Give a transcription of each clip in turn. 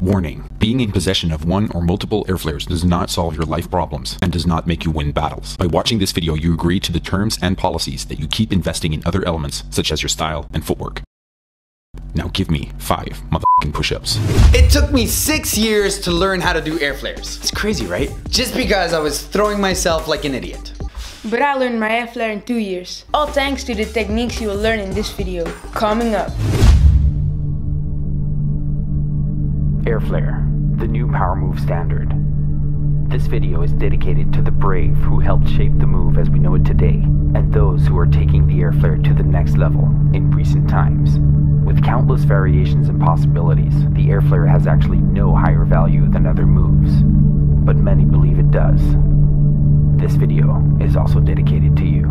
Warning: being in possession of one or multiple airflares does not solve your life problems and does not make you win battles. By watching this video, you agree to the terms and policies that you keep investing in other elements such as your style and footwork. Now give me 5 motherfucking push-ups. It took me 6 years to learn how to do airflares. It's crazy, right? Just because I was throwing myself like an idiot. But I learned my Airflare in 2 years. All thanks to the techniques you will learn in this video. Coming up. Airflare, the new power move standard. This video is dedicated to the brave who helped shape the move as we know it today, and those who are taking the Airflare to the next level in recent times. With countless variations and possibilities, the Airflare has actually no higher value than other moves, but many believe it does. This video is also dedicated to you.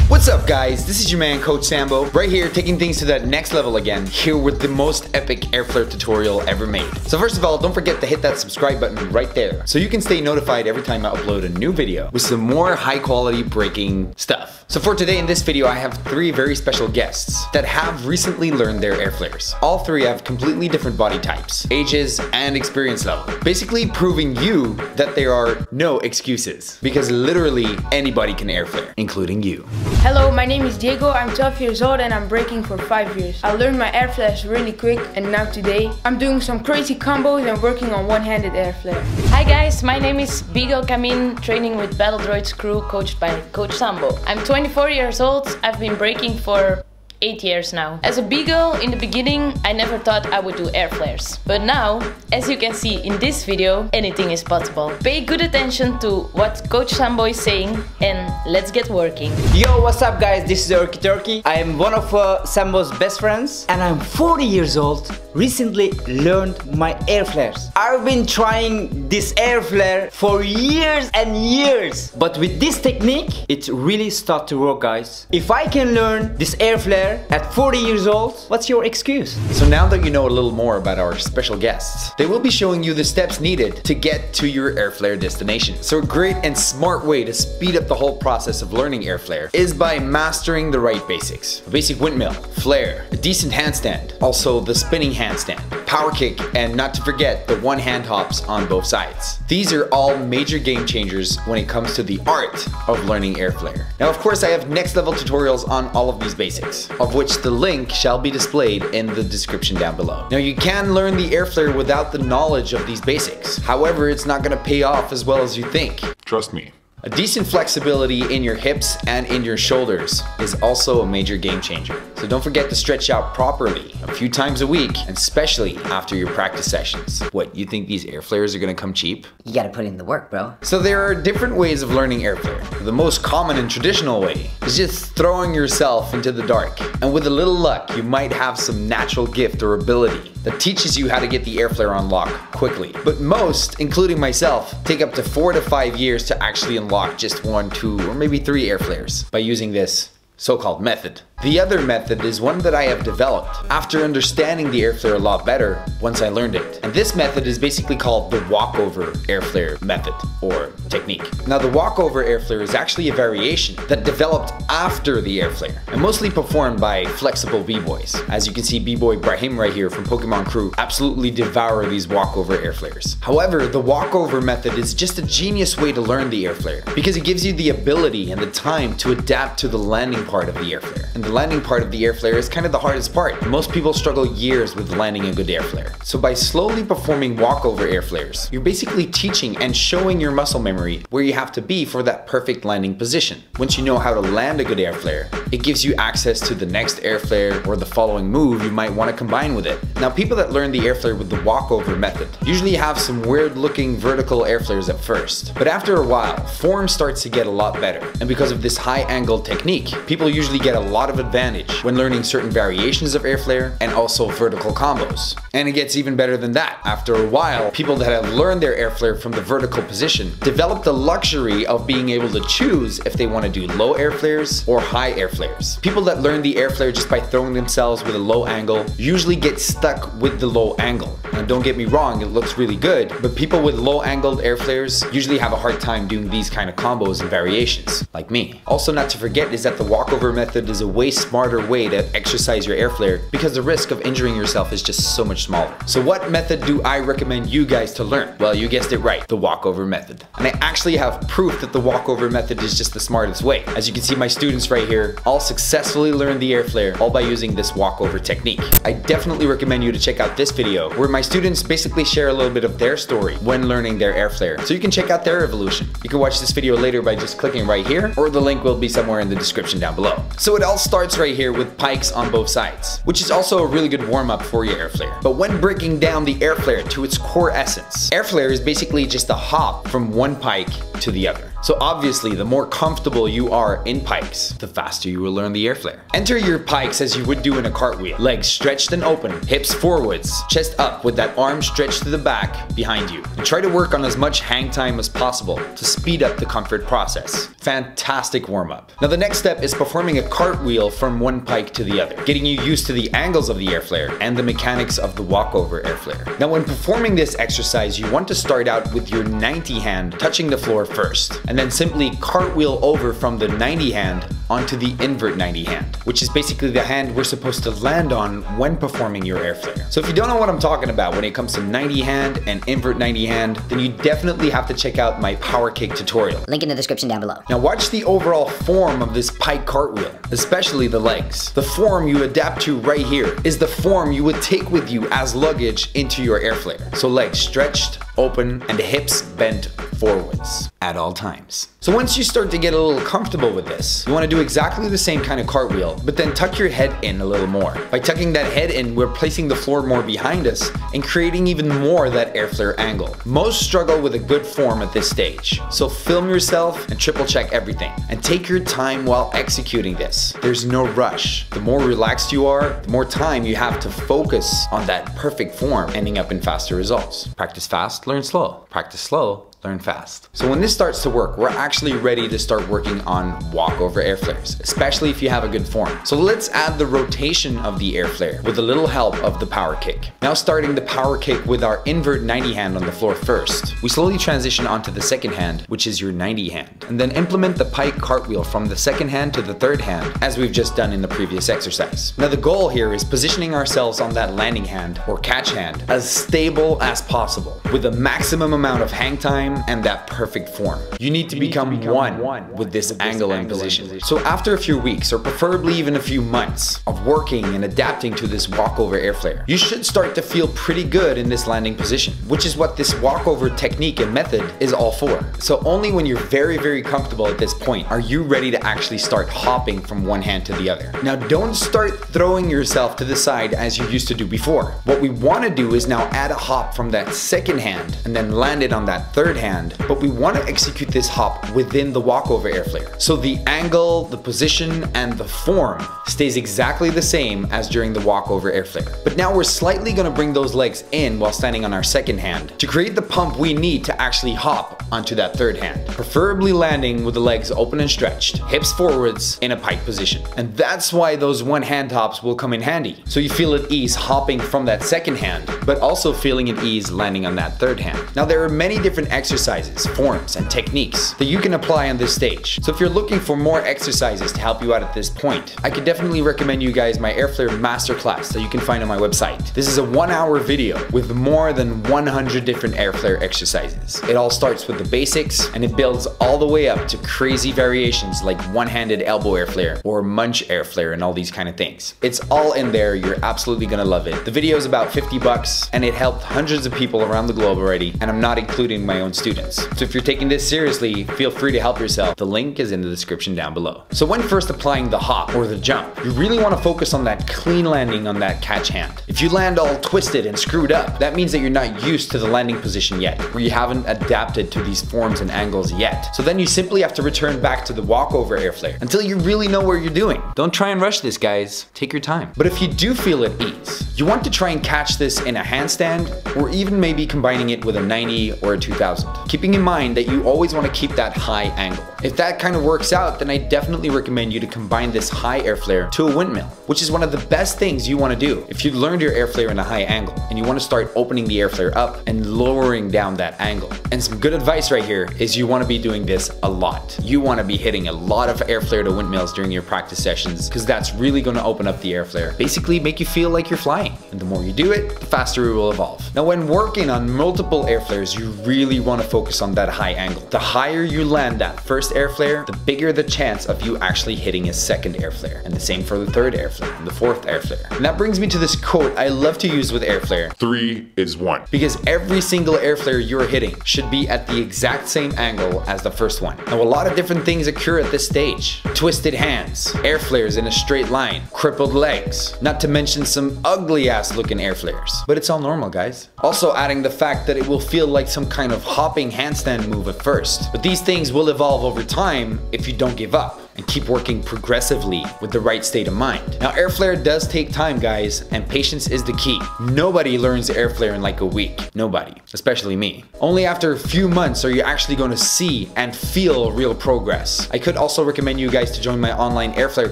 What's up, guys? This is your man Coach Sambo, right here taking things to that next level again, here with the most epic Airflare tutorial ever made. So first of all, don't forget to hit that subscribe button right there so you can stay notified every time I upload a new video with some more high quality breaking stuff. So for today in this video, I have 3 very special guests that have recently learned their Airflares. All 3 have completely different body types, ages, and experience level, basically proving you that there are no excuses, because literally anybody can Airflare, including you. Hello, my name is Diego, I'm 12 years old and I'm breaking for 5 years. I learned my Airflares really quick and now today I'm doing some crazy combos and working on one-handed Airflare. Hi guys, my name is Beagle Kamin, training with Battle Droids crew coached by Coach Sambo. I'm 24 years old, I've been breaking for 8 years now. As a Beagle, in the beginning, I never thought I would do Airflares. But now, as you can see in this video, anything is possible. Pay good attention to what Coach Sambo is saying and let's get working. Yo, what's up guys? This is Urki Turkey. I am one of Sambo's best friends and I'm 40 years old. Recently learned my Airflares. I've been trying this Airflare for years and years. But with this technique, it really started to work, guys. If I can learn this Airflare at 40 years old, what's your excuse? So now that you know a little more about our special guests, they will be showing you the steps needed to get to your Airflare destination. So a great and smart way to speed up the whole process of learning Airflare is by mastering the right basics. A basic windmill, flare, a decent handstand, also the spinning handstand, power kick, and not to forget the one-hand hops on both sides. These are all major game changers when it comes to the art of learning Airflare. Now of course I have next level tutorials on all of these basics, of which the link shall be displayed in the description down below. Now you can learn the Airflare without the knowledge of these basics. However, it's not going to pay off as well as you think. Trust me. A decent flexibility in your hips and in your shoulders is also a major game changer. So don't forget to stretch out properly a few times a week, and especially after your practice sessions. What, you think these Airflares are gonna come cheap? You gotta put in the work, bro. So there are different ways of learning Airflare. The most common and traditional way is just throwing yourself into the dark. And with a little luck, you might have some natural gift or ability that teaches you how to get the Airflare on lock quickly. But most, including myself, take up to 4 to 5 years to actually unlock just 1, 2, or maybe 3 Airflares by using this so-called method. The other method is one that I have developed after understanding the Airflare a lot better once I learned it. And this method is basically called the Walkover Airflare Method or technique. Now the Walkover Airflare is actually a variation that developed after the Airflare and mostly performed by flexible BBoys. As you can see, BBoy Brahim right here from Pokemon Crew absolutely devour these Walkover Airflares. However, the Walkover Method is just a genius way to learn the Airflare because it gives you the ability and the time to adapt to the landing part of the Airflare. And the landing part of the Airflare is kind of the hardest part. Most people struggle years with landing a good Airflare. So by slowly performing walkover Airflares, you're basically teaching and showing your muscle memory where you have to be for that perfect landing position. Once you know how to land a good Airflare, it gives you access to the next Airflare or the following move you might want to combine with it. Now people that learn the Airflare with the Walkover Method usually have some weird looking vertical Airflares at first, but after a while, form starts to get a lot better. And because of this high angle technique, people usually get a lot of advantage when learning certain variations of Airflare and also vertical combos. And it gets even better than that. After a while, people that have learned their Airflare from the vertical position develop the luxury of being able to choose if they want to do low Airflares or high Airflares. People that learn the Airflare just by throwing themselves with a low angle usually get stuck with the low angle. Now don't get me wrong, it looks really good, but people with low angled Airflares usually have a hard time doing these kind of combos and variations, like me. Also not to forget is that the Walkover Method is a way way smarter way to exercise your Airflare because the risk of injuring yourself is just so much smaller. So what method do I recommend you guys to learn? Well, you guessed it right, the walkover method. And I actually have proof that the walkover method is just the smartest way. As you can see, my students right here all successfully learned the Airflare all by using this walkover technique. I definitely recommend you to check out this video where my students basically share a little bit of their story when learning their Airflare, so you can check out their evolution. You can watch this video later by just clicking right here, or the link will be somewhere in the description down below. So it all starts right here with pikes on both sides, which is also a really good warm-up for your Airflare. But when breaking down the Airflare to its core essence, Airflare is basically just a hop from one pike to the other. So obviously, the more comfortable you are in pikes, the faster you will learn the Airflare. Enter your pikes as you would do in a cartwheel. Legs stretched and open, hips forwards, chest up with that arm stretched to the back behind you. And try to work on as much hang time as possible to speed up the comfort process. Fantastic warm-up. Now the next step is performing a cartwheel from one pike to the other, getting you used to the angles of the Airflare and the mechanics of the walkover Airflare. Now when performing this exercise, you want to start out with your 90 hand touching the floor first, and then simply cartwheel over from the 90 hand onto the invert 90 hand, which is basically the hand we're supposed to land on when performing your Airflare. So if you don't know what I'm talking about when it comes to 90 hand and invert 90 hand, then you definitely have to check out my power kick tutorial. Link in the description down below. Now watch the overall form of this pike cartwheel, especially the legs. The form you adapt to right here is the form you would take with you as luggage into your Airflare. So legs stretched, open, and hips bent forwards at all times. So once you start to get a little comfortable with this, you want to do exactly the same kind of cartwheel, but then tuck your head in a little more. By tucking that head in, we're placing the floor more behind us and creating even more that Airflare angle. Most struggle with a good form at this stage, so film yourself and triple check everything, and take your time while executing this. There's no rush. The more relaxed you are, the more time you have to focus on that perfect form, ending up in faster results. Practice fast, learn slow. Practice slow, learn fast. So when this starts to work, we're actually ready to start working on walkover Airflares, especially if you have a good form. So let's add the rotation of the Airflare with a little help of the power kick. Now starting the power kick with our invert 90 hand on the floor first, we slowly transition onto the second hand, which is your 90 hand, and then implement the pike cartwheel from the second hand to the third hand, as we've just done in the previous exercise. Now the goal here is positioning ourselves on that landing hand or catch hand as stable as possible, with a maximum amount of hang time and that perfect form. You need to become one with this angle and position. So after a few weeks, or preferably even a few months of working and adapting to this walkover Airflare, you should start to feel pretty good in this landing position, which is what this walkover technique and method is all for. So only when you're very, very comfortable at this point are you ready to actually start hopping from one hand to the other. Now don't start throwing yourself to the side as you used to do before. What we want to do is now add a hop from that second hand and then land it on that third hand, but we want to execute this hop within the walkover Airflare. So the angle, the position, and the form stays exactly the same as during the walkover Airflare. But now we're slightly going to bring those legs in while standing on our second hand to create the pump we need to actually hop onto that third hand, preferably landing with the legs open and stretched, hips forwards in a pike position. And that's why those one hand hops will come in handy. So you feel at ease hopping from that second hand, but also feeling at ease landing on that third hand. Now there are many different exercises, forms, and techniques that you can apply on this stage. So if you're looking for more exercises to help you out at this point, I could definitely recommend you guys my Airflare Masterclass that you can find on my website. This is a 1-hour video with more than 100 different Airflare exercises. It all starts with the basics and it builds all the way up to crazy variations like one-handed elbow Airflare or munch Airflare and all these kind of things. It's all in there. You're absolutely gonna love it. The video is about $50 and it helped hundreds of people around the globe already, and I'm not including my own students. So if you're taking this seriously, feel free to help yourself. The link is in the description down below. So when first applying the hop or the jump, you really want to focus on that clean landing on that catch hand. If you land all twisted and screwed up, that means that you're not used to the landing position yet, or you haven't adapted to these forms and angles yet. So then you simply have to return back to the walkover Airflare until you really know what you're doing. Don't try and rush this, guys. Take your time. But if you do feel at ease, you want to try and catch this in a handstand, or even maybe combining it with a 90 or a 2000. keeping in mind that you always want to keep that high angle. If that kind of works out, then I definitely recommend you to combine this high airflare to a windmill, which is one of the best things you want to do. If you learned your airflare in a high angle and you want to start opening the airflare up and lowering down that angle. And some good advice right here is you want to be doing this a lot. You want to be hitting a lot of airflare to windmills during your practice sessions, because that's really going to open up the airflare. Basically make you feel like you're flying. And the more you do it, the faster it will evolve. Now when working on multiple airflares, you really want to focus on that high angle. The higher you land that first airflare, the bigger the chance of you actually hitting a second airflare. And the same for the third airflare and the fourth airflare. And that brings me to this quote I love to use with airflare. 3 is 1. Because every single airflare you're hitting should be at the exact same angle as the first one. Now a lot of different things occur at this stage. Twisted hands, airflares in a straight line, crippled legs, not to mention some ugly ass looking airflares. But it's all normal, guys. Also adding the fact that it will feel like some kind of hopping handstand move at first. But these things will evolve over time if you don't give up and keep working progressively with the right state of mind. Now airflare does take time, guys, and patience is the key. Nobody learns airflare in like a week. Nobody, especially me. Only after a few months are you actually going to see and feel real progress. I could also recommend you guys to join my online airflare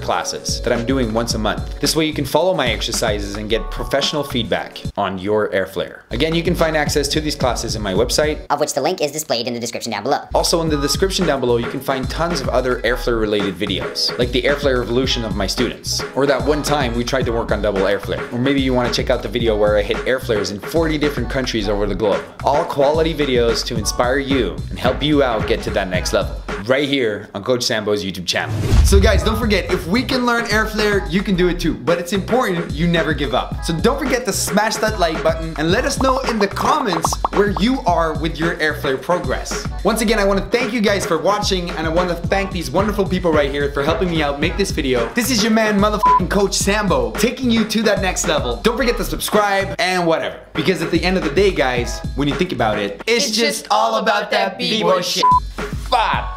classes that I'm doing once a month. This way you can follow my exercises and get professional feedback on your airflare. Again, you can find access to these classes in my website, of which the link is displayed in the description down below. Also in the description down below, you can find tons of other airflare related videos, like the airflare evolution of my students, or that one time we tried to work on double airflare, or maybe you want to check out the video where I hit airflares in 40 different countries over the globe. All quality videos to inspire you and help you out get to that next level, right here on Coach Sambo's YouTube channel. So guys, don't forget, if we can learn airflare, you can do it too, but it's important you never give up. So don't forget to smash that like button and let us know in the comments where you are with your airflare progress. Once again, I want to thank you guys for watching, and I want to thank these wonderful people right here for helping me out make this video. This is your man, motherfucking Coach Sambo, taking you to that next level. Don't forget to subscribe and whatever, because at the end of the day, guys, when you think about it, it's just all about that B-boy shit. Rat.